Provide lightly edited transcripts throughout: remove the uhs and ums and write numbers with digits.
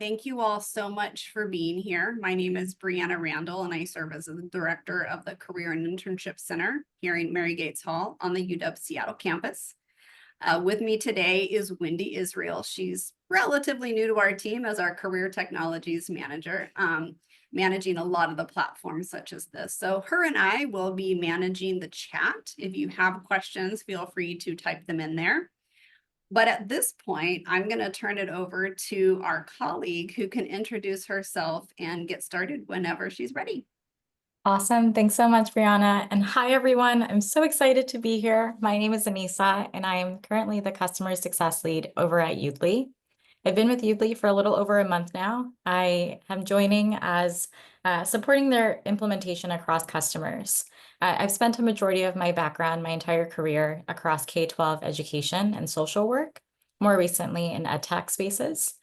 Thank you all so much for being here. My name is Brianna Randall, and I serve as the director of the Career and Internship Center here in Mary Gates Hall on the UW Seattle campus. With me today is Wendy Israel. She's relatively new to our team as our Career Technologies Manager, managing a lot of the platforms such as this. So her and I will be managing the chat. If you have questions, feel free to type them in there. But at this point, I'm going to turn it over to our colleague who can introduce herself and get started whenever she's ready. Awesome. Thanks so much, Brianna. And hi, everyone. I'm so excited to be here. My name is Anissa, and I am currently the Customer Success Lead over at Yoodli. I've been with Yoodli for a little over a month now. I am joining as supporting their implementation across customers. I've spent a majority of my background, my entire career, across K-12 education and social work, more recently in edtech spaces.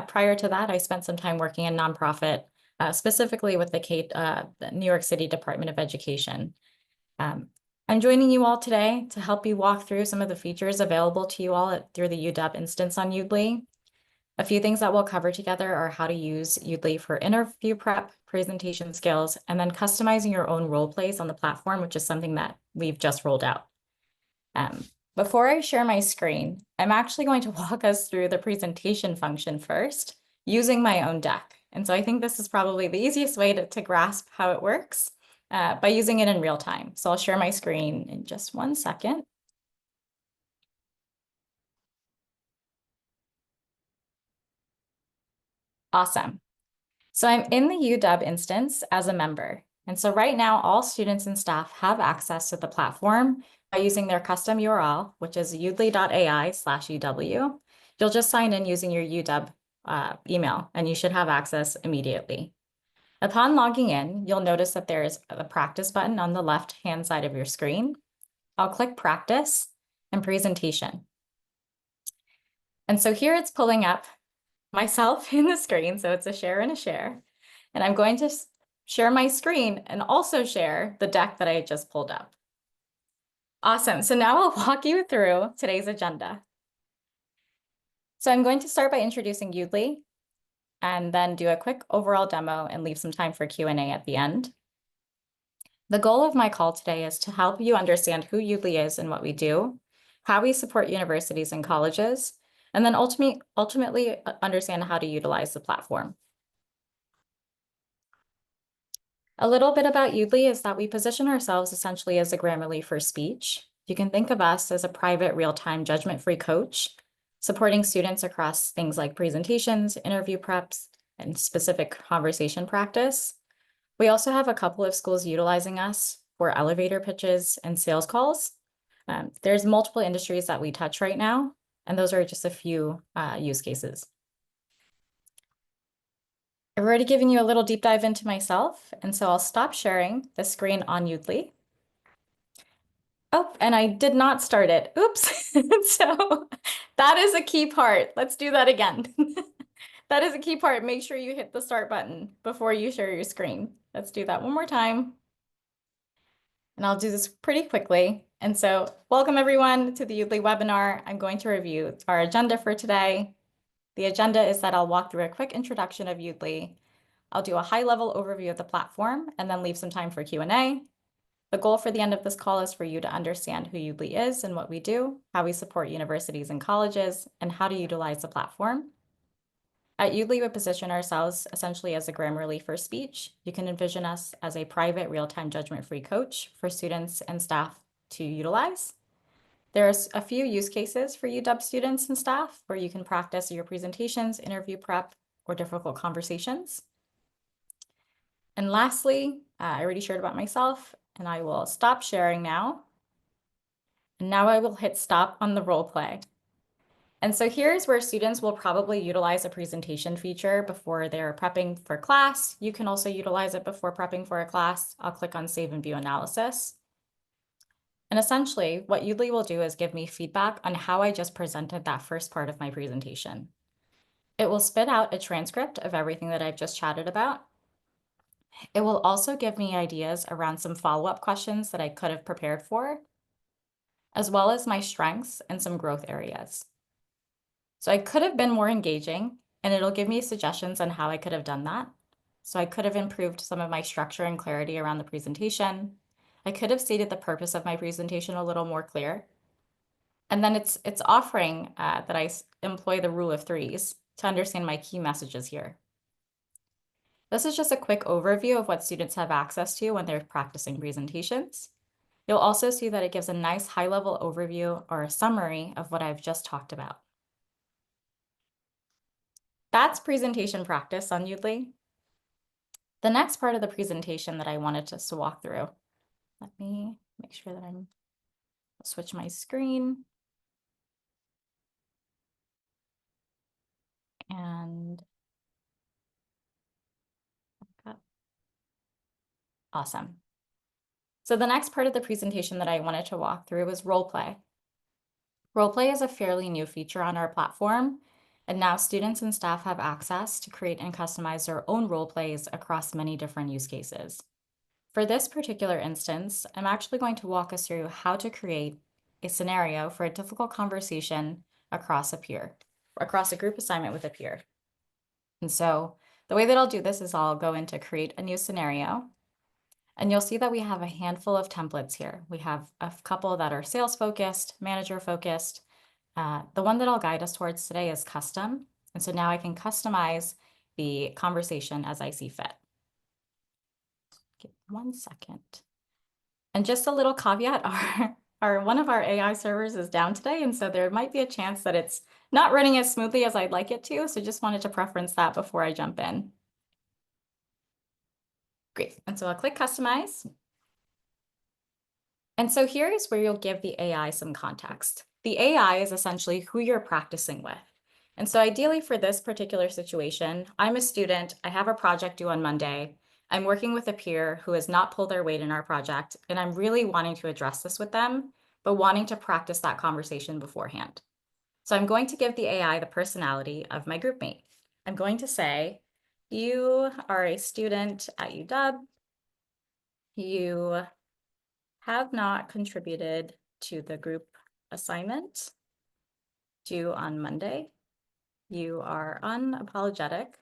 Prior to that, I spent some time working in nonprofit, specifically with the New York City Department of Education. I'm joining you all today to help you walk through some of the features available to you all through the UW instance on Yoodli. A few things that we'll cover together are how to use Yoodli for interview prep, presentation skills, and then customizing your own role plays on the platform, which is something that we've just rolled out. Before I share my screen, I'm actually going to walk us through the presentation function first using my own deck. And so I think this is probably the easiest way to grasp how it works by using it in real time. So I'll share my screen in just 1 second. Awesome. So I'm in the UW instance as a member. And so right now, all students and staff have access to the platform by using their custom URL, which is yoodli.ai/UW. You'll just sign in using your UW email, and you should have access immediately. Upon logging in, you'll notice that there's a practice button on the left-hand side of your screen. I'll click practice and presentation. And so here it's pulling up myself in the screen. So it's a share and a share. And I'm going to share my screen and also share the deck that I just pulled up. Awesome. So now I'll walk you through today's agenda. So I'm going to start by introducing Yoodli and then do a quick overall demo and leave some time for Q&A at the end. The goal of my call today is to help you understand who Yoodli is and what we do, how we support universities and colleges, and then ultimately understand how to utilize the platform. A little bit about Yoodli is that we position ourselves essentially as a Grammarly for speech. You can think of us as a private real-time judgment-free coach, supporting students across things like presentations, interview preps, and specific conversation practice. We also have a couple of schools utilizing us for elevator pitches and sales calls. There's multiple industries that we touch right now, and those are just a few use cases. I've already given you a little deep dive into myself, and so I'll stop sharing the screen on Yoodli. Oh, and I did not start it. Oops. So that is a key part. Let's do that again. That is a key part. Make sure you hit the start button before you share your screen. Let's do that one more time. And I'll do this pretty quickly. And so welcome everyone to the Yoodli webinar. I'm going to review our agenda for today. The agenda is that I'll walk through a quick introduction of Yoodli. I'll do a high-level overview of the platform and then leave some time for Q&A. The goal for the end of this call is for you to understand who Yoodli is and what we do, how we support universities and colleges, and how to utilize the platform. At Yoodli, we position ourselves essentially as a Grammarly for speech. You can envision us as a private real-time judgment-free coach for students and staff to utilize. There's a few use cases for UW students and staff where you can practice your presentations, interview prep, or difficult conversations. And lastly, I already shared about myself, and I will stop sharing now. And now I will hit stop on the role play. And so here's where students will probably utilize a presentation feature before they're prepping for class. You can also utilize it before prepping for a class. I'll click on Save and View Analysis. And essentially, what Yoodli will do is give me feedback on how I just presented that first part of my presentation. It will spit out a transcript of everything that I've just chatted about. It will also give me ideas around some follow-up questions that I could have prepared for, as well as my strengths and some growth areas. So I could have been more engaging and it'll give me suggestions on how I could have done that. So I could have improved some of my structure and clarity around the presentation. I could have stated the purpose of my presentation a little more clear. And then it's offering that I employ the rule of threes to understand my key messages here. This is just a quick overview of what students have access to when they're practicing presentations. You'll also see that it gives a nice high-level overview or a summary of what I've just talked about. That's presentation practice on Yoodli. The next part of the presentation that I wanted us to walk through, let me make sure that I'll switch my screen. And awesome. So the next part of the presentation that I wanted to walk through was role play. Role play is a fairly new feature on our platform, and now students and staff have access to create and customize their own role plays across many different use cases. For this particular instance, I'm actually going to walk us through how to create a scenario for a difficult conversation across a group assignment with a peer. And so the way that I'll do this is I'll go into create a new scenario, and you'll see that we have a handful of templates here. We have a couple that are sales focused, manager focused. The one that I'll guide us towards today is custom. And so now I can customize the conversation as I see fit. Give 1 second. And just a little caveat, one of our AI servers is down today, and so there might be a chance that it's not running as smoothly as I'd like it to, so just wanted to preference that before I jump in. Great, and so I'll click Customize. And so here is where you'll give the AI some context. The AI is essentially who you're practicing with. And so ideally for this particular situation, I'm a student, I have a project due on Monday, I'm working with a peer who has not pulled their weight in our project, and I'm really wanting to address this with them, but wanting to practice that conversation beforehand. So I'm going to give the AI the personality of my group mate. I'm going to say, you are a student at UW, you have not contributed to the group assignment due on Monday. You are unapologetic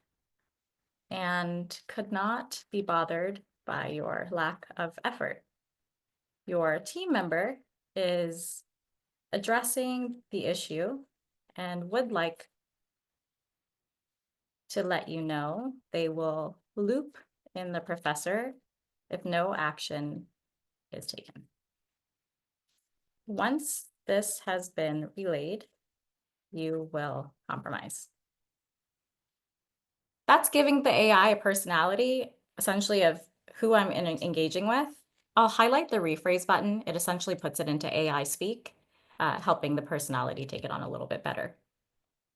and could not be bothered by your lack of effort. Your team member is addressing the issue and would like to let you know they will loop in the professor if no action is taken. Once this has been relayed, you will compromise. That's giving the AI a personality, essentially, of who I'm engaging with. I'll highlight the rephrase button. It essentially puts it into AI speak, helping the personality take it on a little bit better.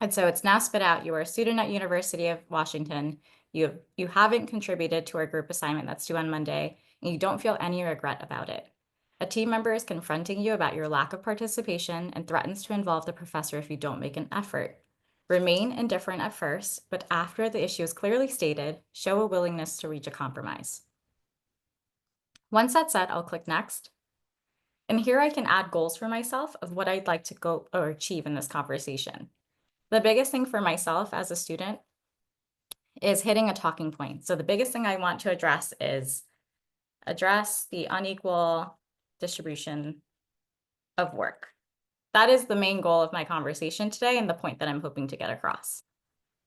And so it's now spit out, you are a student at University of Washington. You haven't contributed to our group assignment that's due on Monday, and you don't feel any regret about it. A team member is confronting you about your lack of participation and threatens to involve the professor if you don't make an effort. Remain indifferent at first, but after the issue is clearly stated, show a willingness to reach a compromise. Once that's set, I'll click Next. And here I can add goals for myself of what I'd like to go or achieve in this conversation. The biggest thing for myself as a student is hitting a talking point. So the biggest thing I want to address is address the unequal distribution of work. That is the main goal of my conversation today and the point that I'm hoping to get across.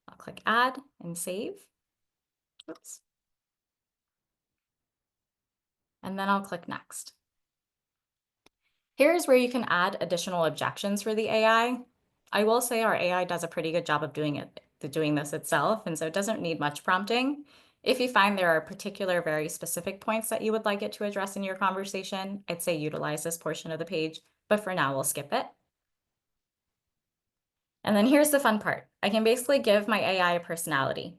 I'll click Add and Save. Oops. And then I'll click Next. Here's where you can add additional objections for the AI. I will say our AI does a pretty good job of doing this itself, and so it doesn't need much prompting. If you find there are particular, very specific points that you would like it to address in your conversation, I'd say utilize this portion of the page, but for now, we'll skip it. And then here's the fun part. I can basically give my AI a personality.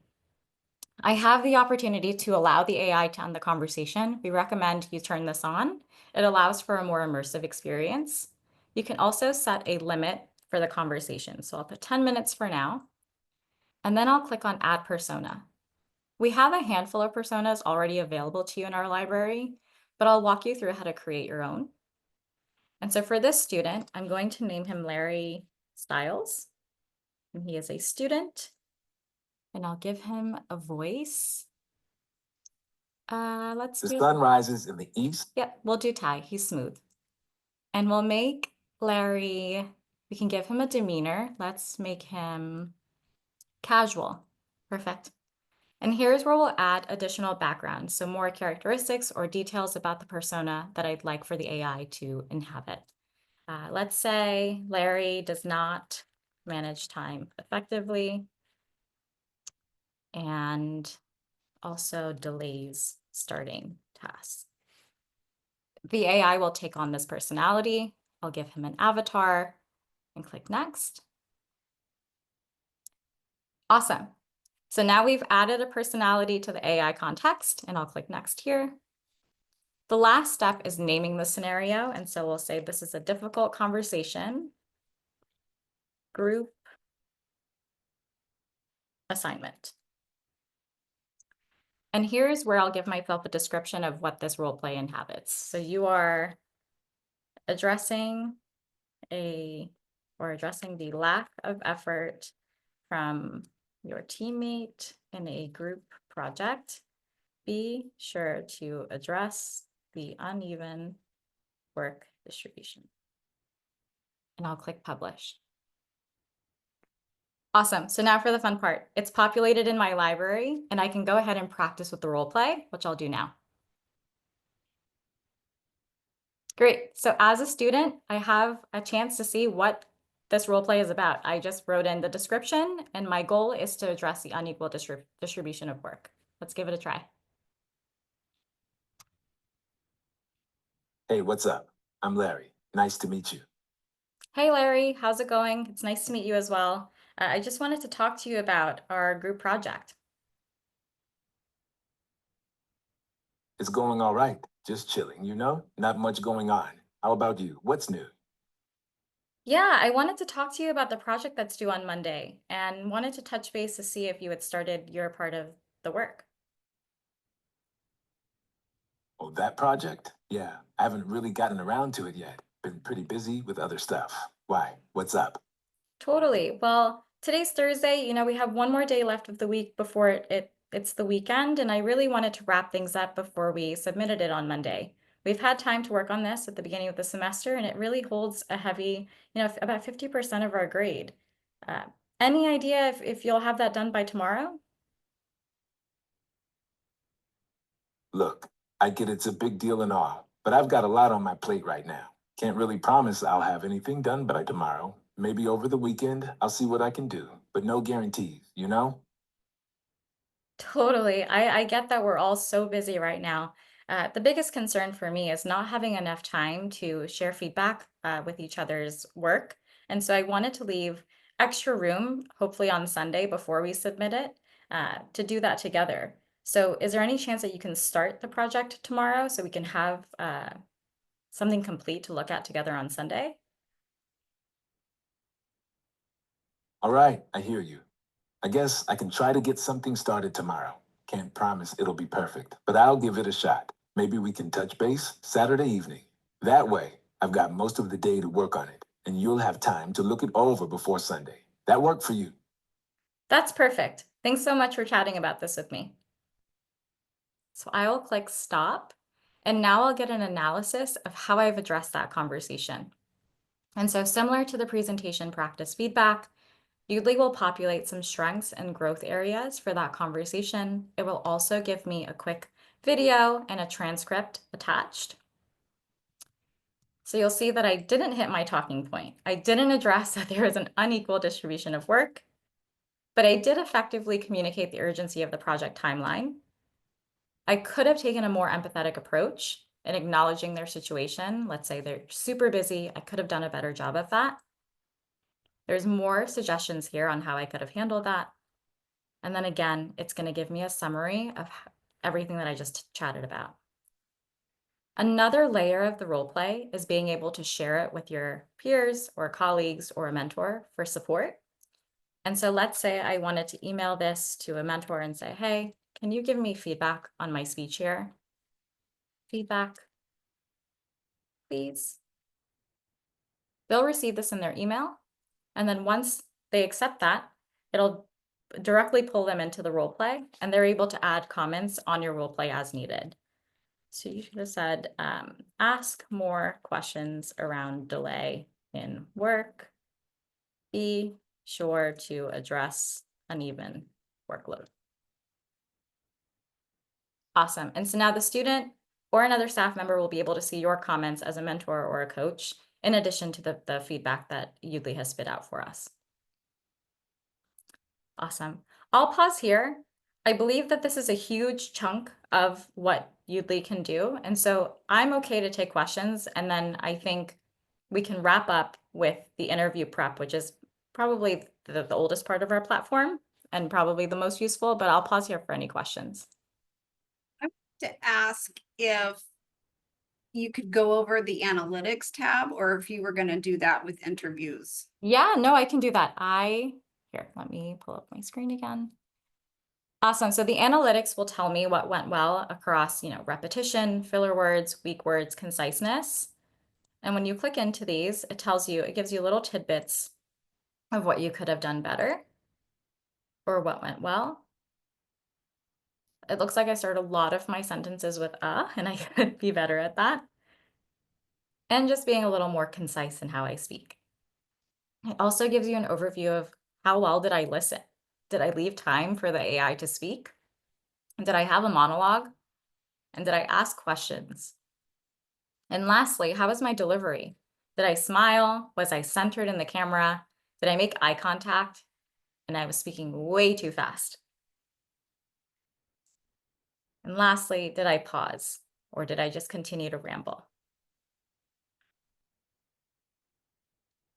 I have the opportunity to allow the AI to end the conversation. We recommend you turn this on. It allows for a more immersive experience. You can also set a limit for the conversation. So I'll put 10 minutes for now, and then I'll click on Add Persona. We have a handful of personas already available to you in our library, but I'll walk you through how to create your own. And so for this student, I'm going to name him Larry Stiles, and he is a student and I'll give him a voice. Let's The do, sun rises in the east. yep, we'll do Ty, he's smooth. And we'll make Larry, we can give him a demeanor. Let's make him casual. Perfect. And here's where we'll add additional background, so more characteristics or details about the persona that I'd like for the AI to inhabit. Let's say Larry does not manage time effectively and also delays starting tasks. The AI will take on this personality. I'll give him an avatar and click next. Awesome. So now we've added a personality to the AI context, and I'll click next here. The last step is naming the scenario. And so we'll say this is a difficult conversation, group assignment. And here's where I'll give myself a description of what this role play inhabits. So you are addressing the lack of effort from your teammate in a group project. Be sure to address the uneven work distribution. And I'll click publish. Awesome. So now for the fun part. It's populated in my library, and I can go ahead and practice with the role play, which I'll do now. Great. So as a student, I have a chance to see what this role play is about. I just wrote in the description, and my goal is to address the unequal distribution of work. Let's give it a try. Hey, what's up? I'm Larry. Nice to meet you. Hey, Larry, how's it going? It's nice to meet you as well. I just wanted to talk to you about our group project. It's going all right. Just chilling, Not much going on. How about you? What's new? Yeah, I wanted to talk to you about the project that's due on Monday and wanted to touch base to see if you had started your part of the work. Oh, that project? Yeah, I haven't really gotten around to it yet. Been pretty busy with other stuff. Why? What's up? Totally. Well, today's Thursday, we have one more day left of the week before it's the weekend, and I really wanted to wrap things up before we submitted it on Monday. We've had time to work on this at the beginning of the semester, and it really holds a heavy, about 50% of our grade. Any idea if you'll have that done by tomorrow? Look, I get it's a big deal and all, but I've got a lot on my plate right now. Can't really promise I'll have anything done by tomorrow. Maybe over the weekend, I'll see what I can do, but no guarantees? Totally. I get that we're all so busy right now. The biggest concern for me is not having enough time to share feedback with each other's work. And so I wanted to leave extra room, hopefully on Sunday before we submit it, to do that together. So is there any chance that you can start the project tomorrow so we can have something complete to look at together on Sunday? All right, I hear you. I guess I can try to get something started tomorrow. Can't promise it'll be perfect, but I'll give it a shot. Maybe we can touch base Saturday evening. That way, I've got most of the day to work on it, and you'll have time to look it over before Sunday. That work for you? That's perfect. Thanks so much for chatting about this with me. So I will click stop, and now I'll get an analysis of how I've addressed that conversation. And so similar to the presentation practice feedback, Yoodli will populate some strengths and growth areas for that conversation. It will also give me a quick video and a transcript attached. So you'll see that I didn't hit my talking point. I didn't address that there is an unequal distribution of work, but I did effectively communicate the urgency of the project timeline. I could have taken a more empathetic approach in acknowledging their situation. Let's say they're super busy. I could have done a better job of that. There's more suggestions here on how I could have handled that. And then again, it's going to give me a summary of everything that I just chatted about. Another layer of the role play is being able to share it with your peers or colleagues or a mentor for support. And so let's say I wanted to email this to a mentor and say, hey, can you give me feedback on my speech here? Feedback, please. They'll receive this in their email. And then once they accept that, it'll directly pull them into the role play, and they're able to add comments on your role play as needed. So you should have said, ask more questions around delay in work. Be sure to address uneven workload. Awesome. And so now the student or another staff member will be able to see your comments as a mentor or a coach, in addition to the feedback that Yoodli has spit out for us. Awesome. I'll pause here. I believe that this is a huge chunk of what Yoodli can do. And so I'm okay to take questions. And then I think we can wrap up with the interview prep, which is probably the oldest part of our platform and probably the most useful, but I'll pause here for any questions. To ask if you could go over the analytics tab or if you were going to do that with interviews. Yeah, no, I can do that. Here, let me pull up my screen again. Awesome. So the analytics will tell me what went well across, repetition, filler words, weak words, conciseness. And when you click into these, it gives you little tidbits of what you could have done better or what went well. It looks like I start a lot of my sentences with and I could be better at that. And just being a little more concise in how I speak. It also gives you an overview of how well did I listen? Did I leave time for the AI to speak? Did I have a monologue? And did I ask questions? And lastly, how was my delivery? Did I smile? Was I centered in the camera? Did I make eye contact? And I was speaking way too fast. And lastly, did I pause? Or did I just continue to ramble?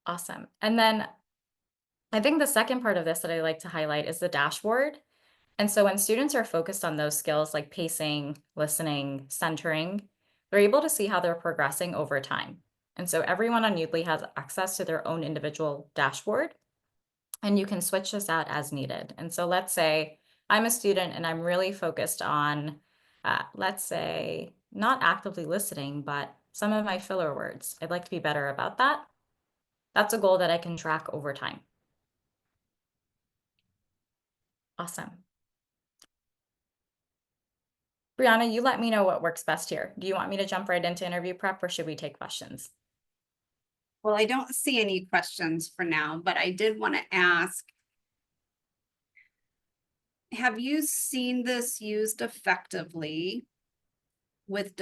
Awesome. And then I think the second part of this that I like to highlight is the dashboard. And so when students are focused on those skills like pacing, listening, centering, they're able to see how they're progressing over time. And so everyone on Yoodli has access to their own individual dashboard, and you can switch this out as needed. And so let's say I'm a student and I'm really focused on, let's say, not actively listening, but some of my filler words. I'd like to be better about that. That's a goal that I can track over time. Awesome. Brianna, you let me know what works best here. Do you want me to jump right into interview prep or should we take questions? Well, I don't see any questions for now, but I did want to ask, have you seen this used effectively with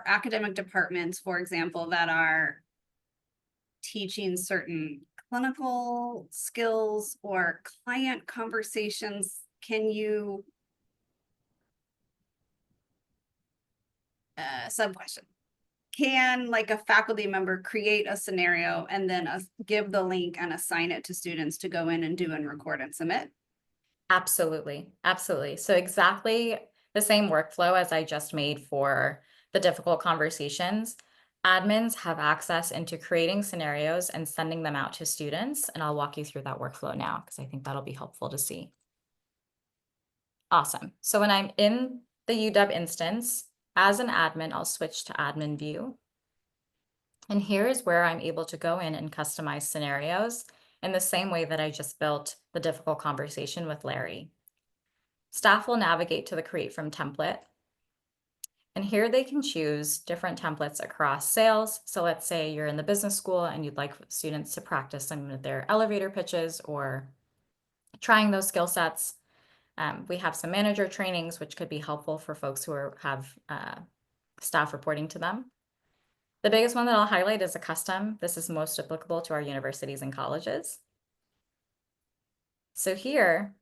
academic departments, for example, that are teaching certain clinical skills or client conversations? Can you sub question? Can like a faculty member create a scenario and then give the link and assign it to students to go in and do and record and submit? Absolutely. Absolutely. So exactly the same workflow as I just made for the difficult conversations. Admins have access into creating scenarios and sending them out to students. And I'll walk you through that workflow now because I think that'll be helpful to see. Awesome. So when I'm in the UW instance, as an admin, I'll switch to admin view. And here is where I'm able to go in and customize scenarios in the same way that I just built the difficult conversation with Larry. Staff will navigate to the Create From template. And here they can choose different templates across sales. So let's say you're in the business school and you'd like students to practice some of their elevator pitches or trying those skill sets. We have some manager trainings, which could be helpful for folks who have staff reporting to them. The biggest one that I'll highlight is a custom. This is most applicable to our universities and colleges. So here,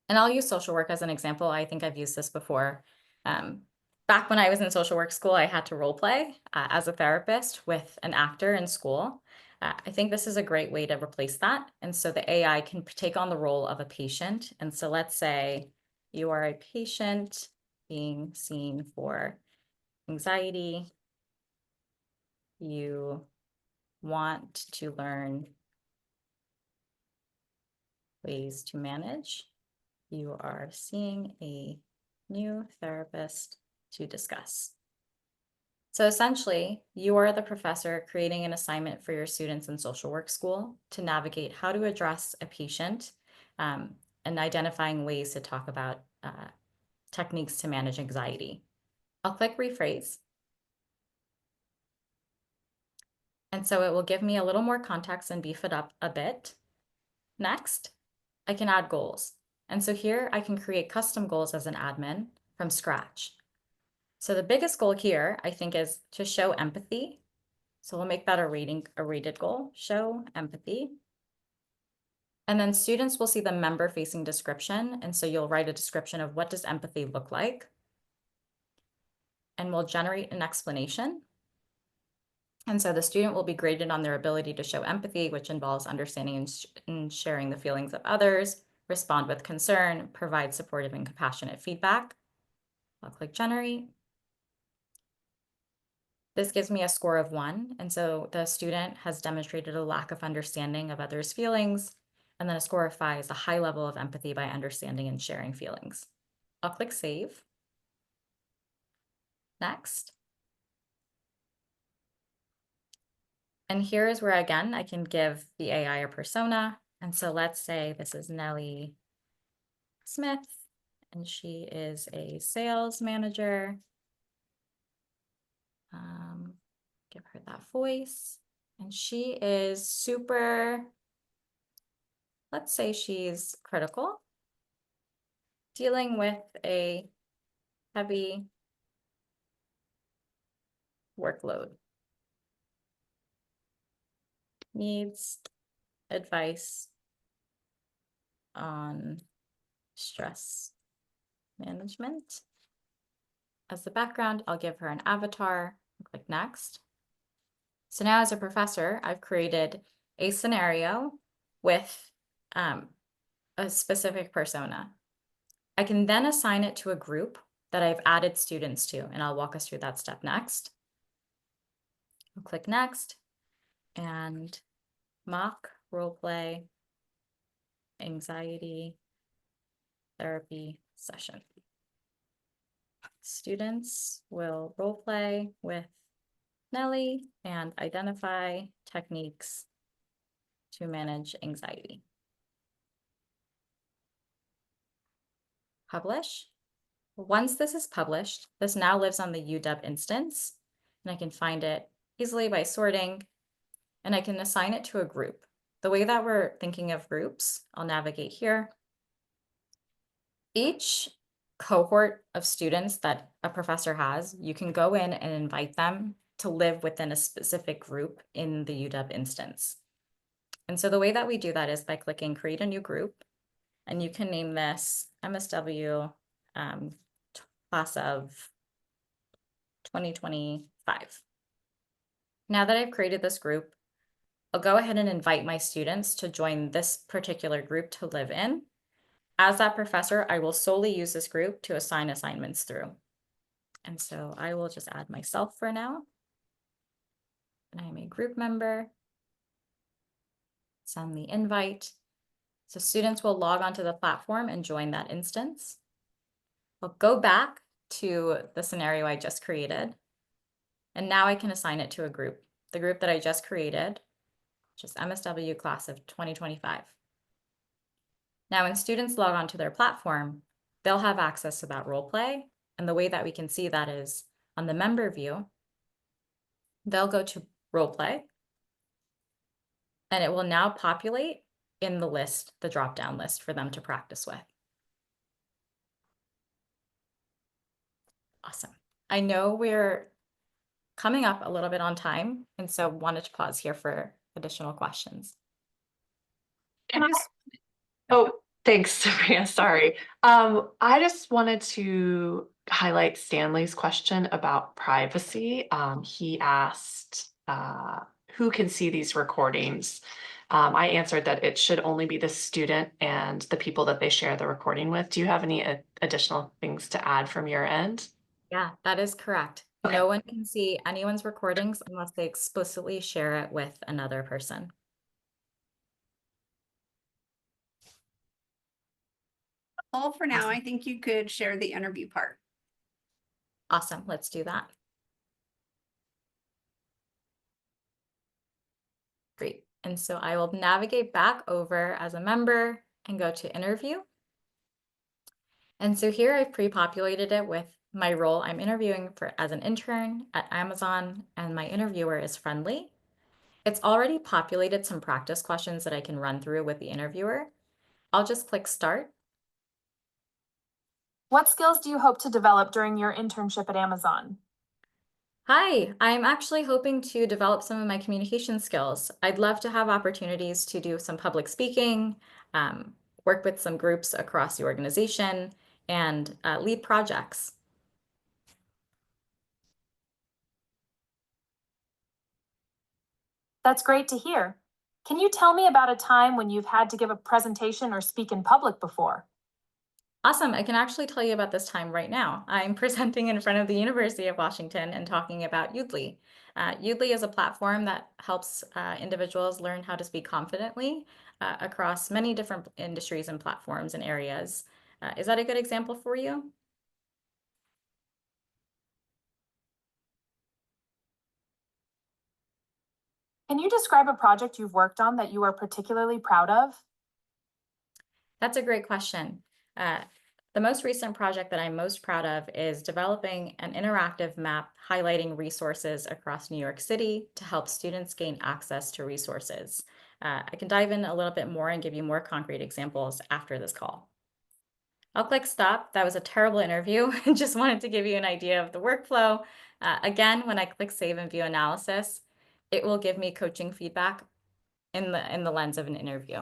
and I'll use social work as an example. I think I've used this before. Back when I was in social work school, I had to role play as a therapist with an actor in school. I think this is a great way to replace that. And so the AI can take on the role of a patient. And so let's say you are a patient being seen for anxiety. You want to learn ways to manage. You are seeing a new therapist to discuss. So essentially, you are the professor creating an assignment for your students in social work school to navigate how to address a patient and identifying ways to talk about techniques to manage anxiety. I'll click rephrase. And so it will give me a little more context and beef it up a bit. Next, I can add goals. And so here I can create custom goals as an admin from scratch. So the biggest goal here, I think, is to show empathy. So we'll make that a rated goal, show empathy. And then students will see the member-facing description. And so you'll write a description of what does empathy look like. And we'll generate an explanation. And so the student will be graded on their ability to show empathy, which involves understanding and sharing the feelings of others, respond with concern, provide supportive and compassionate feedback. I'll click generate. This gives me a score of 1. And so the student has demonstrated a lack of understanding of others' feelings. And then a score of 5 is a high level of empathy by understanding and sharing feelings. I'll click save. Next. And here is where, again, I can give the AI a persona. And so let's say this is Nellie Smith, and she is a sales manager. Give her that voice. And she is super, let's say she's critical, dealing with a heavy workload. Needs advice on stress management. As the background, I'll give her an avatar. Click next. So now as a professor, I've created a scenario with a specific persona. I can then assign it to a group that I've added students to, and I'll walk us through that step next. I'll click next and mock roleplay anxiety therapy session. Students will roleplay with Nellie and identify techniques to manage anxiety. Publish. Once this is published, this now lives on the UW instance, and I can find it easily by sorting, and I can assign it to a group. The way that we're thinking of groups, I'll navigate here. Each cohort of students that a professor has, you can go in and invite them to live within a specific group in the UW instance. And so the way that we do that is by clicking create a new group, and you can name this MSW class of 2025. Now that I've created this group, I'll go ahead and invite my students to join this particular group to live in. As that professor, I will solely use this group to assign assignments through. And so I will just add myself for now. And I'm a group member. Send the invite. So students will log onto the platform and join that instance. I'll go back to the scenario I just created. And now I can assign it to a group. The group that I just created, just MSW class of 2025. Now, when students log onto their platform, they'll have access to that role play. And the way that we can see that is on the member view, they'll go to role play, and it will now populate in the list, the drop-down list for them to practice with. Awesome. I know we're coming up a little bit on time, and so wanted to pause here for additional questions. Can I? Oh, thanks, Sabrina. Sorry. I just wanted to highlight Stanley's question about privacy. He asked who can see these recordings. I answered that it should only be the student and the people that they share the recording with. Do you have any additional things to add from your end? Yeah, that is correct. Okay. No one can see anyone's recordings unless they explicitly share it with another person. All for now, Awesome. I think you could share the interview part. Awesome, let's do that. Great, and so I will navigate back over as a member and go to interview. And so here I've pre-populated it with my role. I'm interviewing for as an intern at Amazon, and my interviewer is friendly. It's already populated some practice questions that I can run through with the interviewer. I'll just click start. What skills do you hope to develop during your internship at Amazon? Hi, I'm actually hoping to develop some of my communication skills. I'd love to have opportunities to do some public speaking, work with some groups across the organization, and lead projects. That's great to hear. Can you tell me about a time when you've had to give a presentation or speak in public before? Awesome. I can actually tell you about this time right now. I'm presenting in front of the University of Washington and talking about Yoodli. Yoodli is a platform that helps individuals learn how to speak confidently across many different industries and platforms and areas. Is that a good example for you? Can you describe a project you've worked on that you are particularly proud of? That's a great question. The most recent project that I'm most proud of is developing an interactive map highlighting resources across New York City to help students gain access to resources. I can dive in a little bit more and give you more concrete examples after this call. I'll click stop. That was a terrible interview. Just wanted to give you an idea of the workflow. Again, when I click save and view analysis, it will give me coaching feedback in the lens of an interview.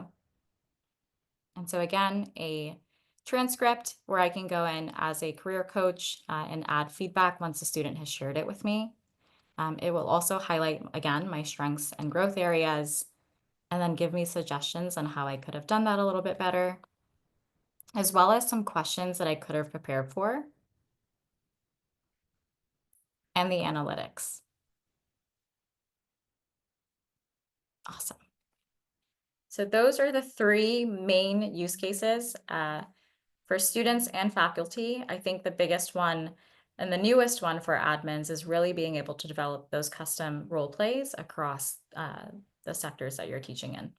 And so again, a transcript where I can go in as a career coach and add feedback once the student has shared it with me. It will also highlight, again, my strengths and growth areas, and then give me suggestions on how I could have done that a little bit better, as well as some questions that I could have prepared for, and the analytics. Awesome. So those are the three main use cases. For students and faculty, I think the biggest one and the newest one for admins is really being able to develop those custom role plays across the sectors that you're teaching in.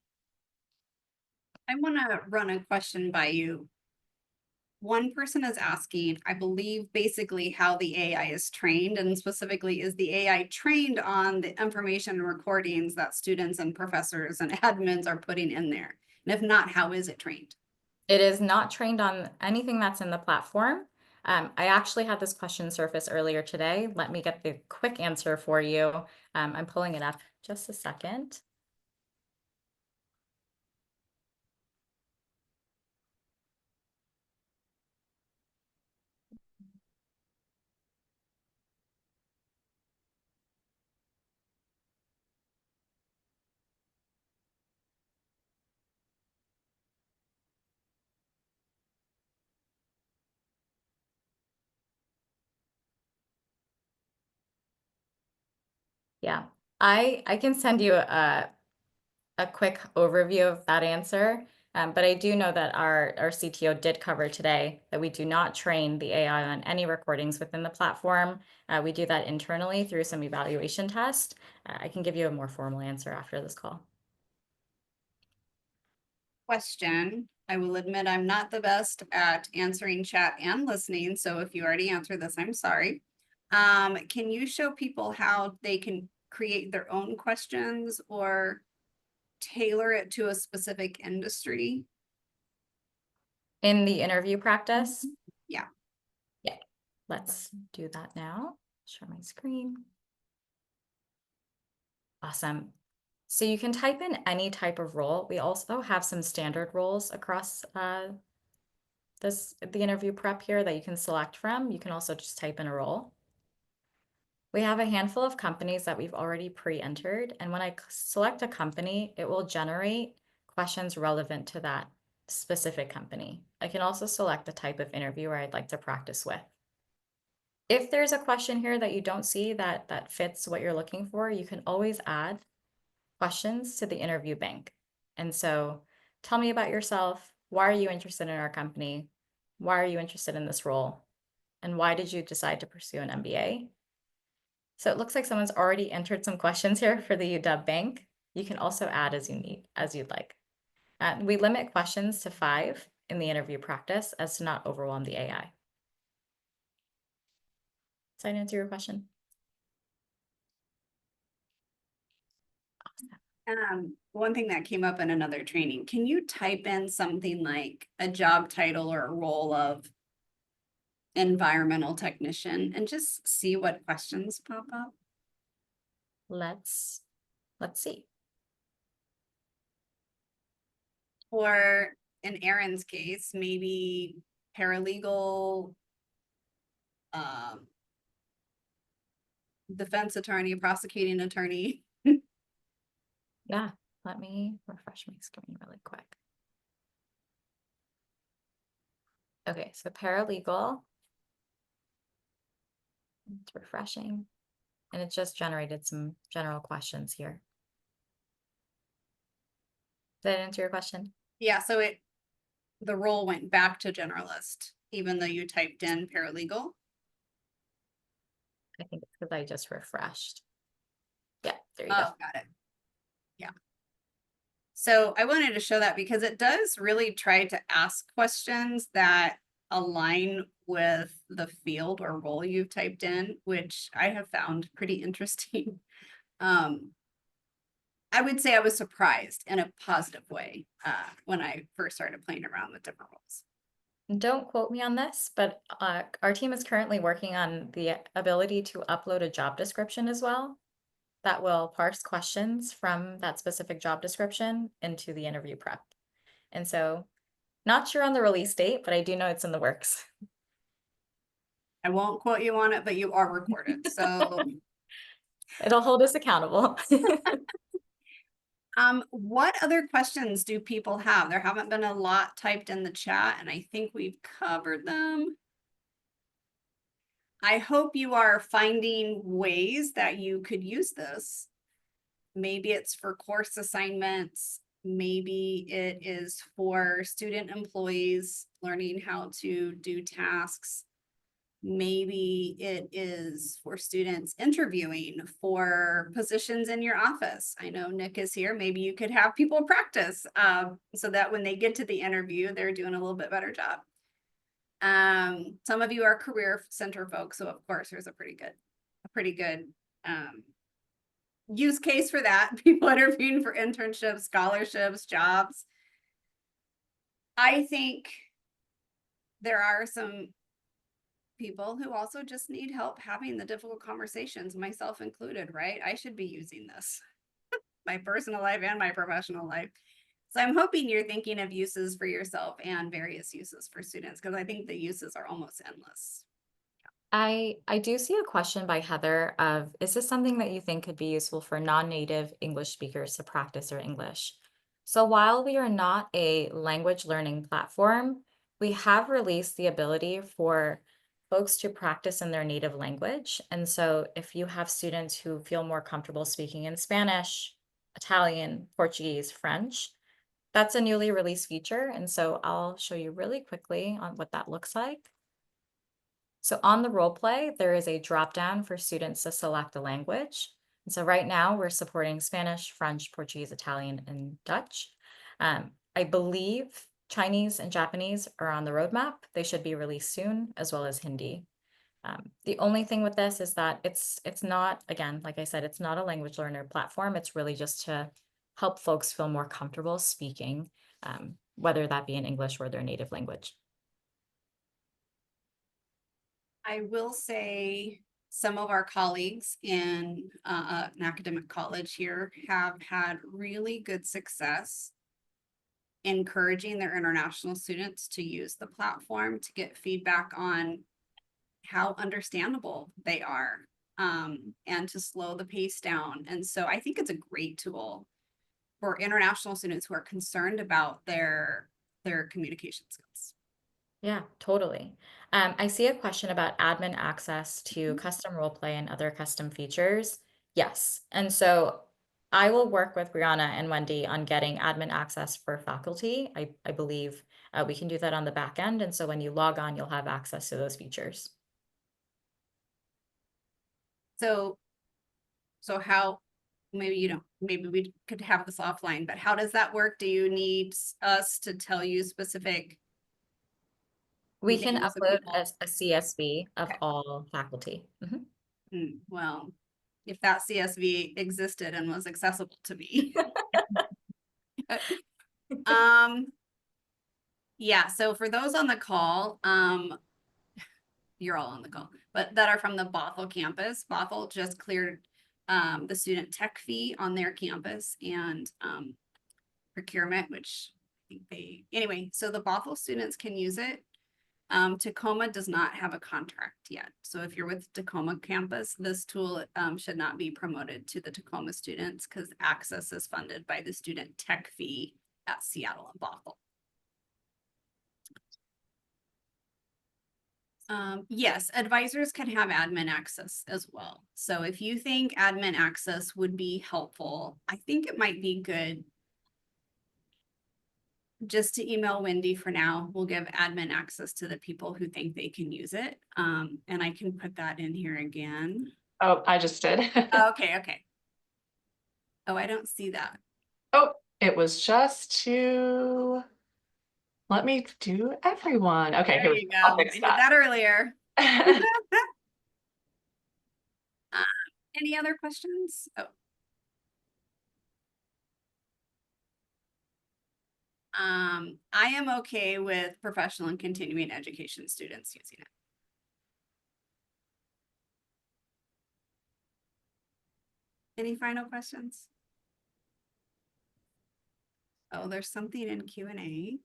I want to run a question by you. One person is asking, I believe, basically how the AI is trained, and specifically, is the AI trained on the information and recordings that students and professors and admins are putting in there? And if not, how is it trained? It is not trained on anything that's in the platform. I actually had this question surface earlier today. Let me get the quick answer for you. I'm pulling it up just a second. Yeah, I can send you a quick overview of that answer. But I do know that our CTO did cover today that we do not train the AI on any recordings within the platform. We do that internally through some evaluation test. I can give you a more formal answer after this call. Question. I will admit I'm not the best at answering chat and listening, so if you already answered this, I'm sorry. Can you show people how they can create their own questions or tailor it to a specific industry? In the interview practice? Yeah. Yeah, let's do that now. Share my screen. Awesome. So you can type in any type of role. We also have some standard roles across the interview prep here that you can select from. You can also just type in a role. We have a handful of companies that we've already pre-entered, and when I select a company, it will generate questions relevant to that specific company. I can also select the type of interviewer I'd like to practice with. If there's a question here that you don't see that fits what you're looking for, you can always add questions to the interview bank. And so tell me about yourself. Why are you interested in our company? Why are you interested in this role? And why did you decide to pursue an MBA? So it looks like someone's already entered some questions here for the UW bank. You can also add as you need, as you'd like. We limit questions to 5 in the interview practice as to not overwhelm the AI. Does that answer your question? One thing that came up in another training, can you type in something like a job title or a role of environmental technician and just see what questions pop up? Let's see. Or in Aaron's case, maybe paralegal, defense attorney, prosecuting attorney. Yeah, let me refresh my screen really quick. Okay, so paralegal. It's refreshing. And it just generated some general questions here. Did that answer your question? Yeah, so the role went back to generalist, even though you typed in paralegal. I think it's because I just refreshed. Yeah, there you go. Oh, got it. Yeah. So I wanted to show that because it does really try to ask questions that align with the field or role you've typed in, which I have found pretty interesting. I would say I was surprised in a positive way when I first started playing around with different roles. Don't quote me on this, but our team is currently working on the ability to upload a job description as well that will parse questions from that specific job description into the interview prep. And so, not sure on the release date, but I do know it's in the works. I won't quote you on it, but you are recorded. So It'll hold us accountable. what other questions do people have? There haven't been a lot typed in the chat, and I think we've covered them. I hope you are finding ways that you could use this. Maybe it's for course assignments. Maybe it is for student employees learning how to do tasks. Maybe it is for students interviewing for positions in your office. I know Nick is here. Maybe you could have people practice so that when they get to the interview, they're doing a little bit better job. Some of you are career center folks, so of course there's a pretty good use case for that. People interviewing for internships, scholarships, jobs. I think there are some people who also just need help having the difficult conversations, myself included, right? I should be using this, my personal life and my professional life. So I'm hoping you're thinking of uses for yourself and various uses for students, because I think the uses are almost endless. I do see a question by Heather of, is this something that you think could be useful for non-native English speakers to practice their English? So while we are not a language learning platform, we have released the ability for folks to practice in their native language. And so if you have students who feel more comfortable speaking in Spanish, Italian, Portuguese, French, that's a newly released feature. And so I'll show you really quickly on what that looks like. So on the role play, there is a drop down for students to select a language. And so right now we're supporting Spanish, French, Portuguese, Italian, and Dutch. I believe Chinese and Japanese are on the roadmap. They should be released soon, as well as Hindi. The only thing with this is that it's not, again, like I said, it's not a language learner platform. It's really just to help folks feel more comfortable speaking, whether that be in English or their native language. I will say some of our colleagues in an academic college here have had really good success encouraging their international students to use the platform to get feedback on how understandable they are and to slow the pace down. And so I think it's a great tool for international students who are concerned about their communication skills. Yeah, totally. I see a question about admin access to Mhm. custom role play and other custom features. Yes. And so I will work with Brianna and Wendy on getting admin access for faculty. I believe we can do that on the back end. And so when you log on, you'll have access to those features. So how maybe you don't, maybe we could have this offline, but how does that work? Do you need us to tell you specific? We can names of upload people? a CSV of Okay. all faculty. Mhm. Well, if that CSV existed and was accessible to me. Yeah, so for those on the call, you're all on the call, but that are from the Bothell campus, Bothell just cleared the student tech fee on their campus and procurement, which I think anyway, so the Bothell students can use it. Tacoma does not have a contract yet. So if you're with Tacoma campus, this tool should not be promoted to the Tacoma students because access is funded by the student tech fee at Seattle and Bothell. Yes, advisors can have admin access as well. So if you think admin access would be helpful, I think it might be good just to email Wendy for now. We'll give admin access to the people who think they can use it. And I can put that in here again. Oh, I just did. Okay. Oh, I don't see that. Oh, it was just to let me do everyone. Okay, There here you go. I'll I fix did that earlier. that. Any other questions? Oh. I am okay with professional and continuing education students using it. Any final questions? Oh, there's something in Q&A.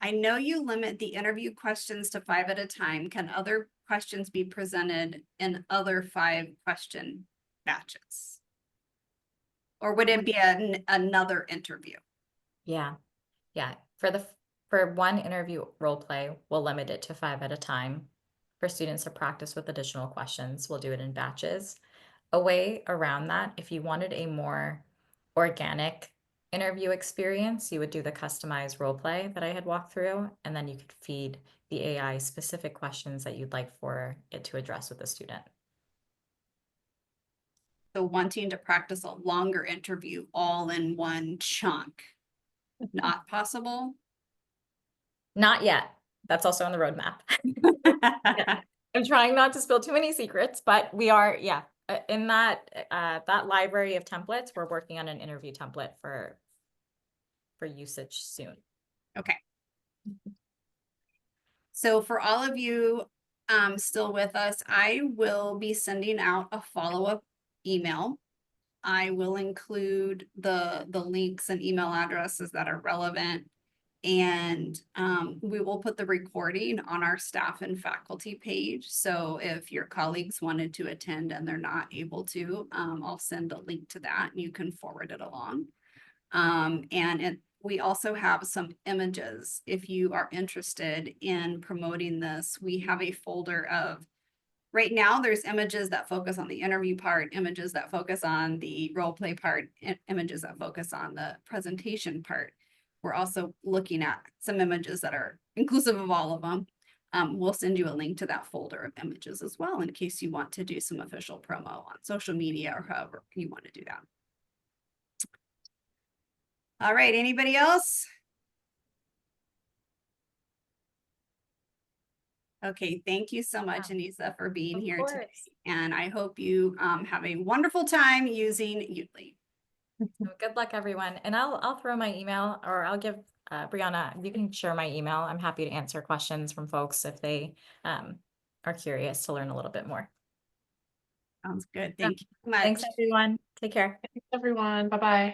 I know you limit the interview questions to 5 at a time. Can other questions be presented in other 5 question batches? Or would it be another interview? Yeah. For one interview role play, we'll limit it to 5 at a time. For students to practice with additional questions, we'll do it in batches. A way around that, if you wanted a more organic interview experience, you would do the customized role play that I had walked through, and then you could feed the AI specific questions that you'd like for it to address with the student. So wanting to practice a longer interview all in one chunk, not possible? Not yet. That's also on the roadmap. I'm trying not to spill too many secrets, but we are, in that library of templates, we're working on an interview template for usage soon. Okay. So for all of you still with us, I will be sending out a follow-up email. I will include the links and email addresses that are relevant. And we will put the recording on our staff and faculty page. So if your colleagues wanted to attend and they're not able to, I'll send a link to that and you can forward it along. We also have some images. If you are interested in promoting this, we have a folder of, right now there's images that focus on the interview part, images that focus on the role play part, images that focus on the presentation part. We're also looking at some images that are inclusive of all of them. We'll send you a link to that folder of images as well in case you want to do some official promo on social media or however you want to do that. All right, anybody else? Okay, thank you so much, Anissa, for being Of here course. today. And I hope you have a wonderful time using Yoodli. Good luck, everyone. And I'll throw my email, or I'll give Brianna, you can share my email. I'm happy to answer questions from folks if they are curious to learn a little bit more. Sounds good. Thank you so much. Thanks, everyone. Take care. Thanks, everyone. Bye-bye.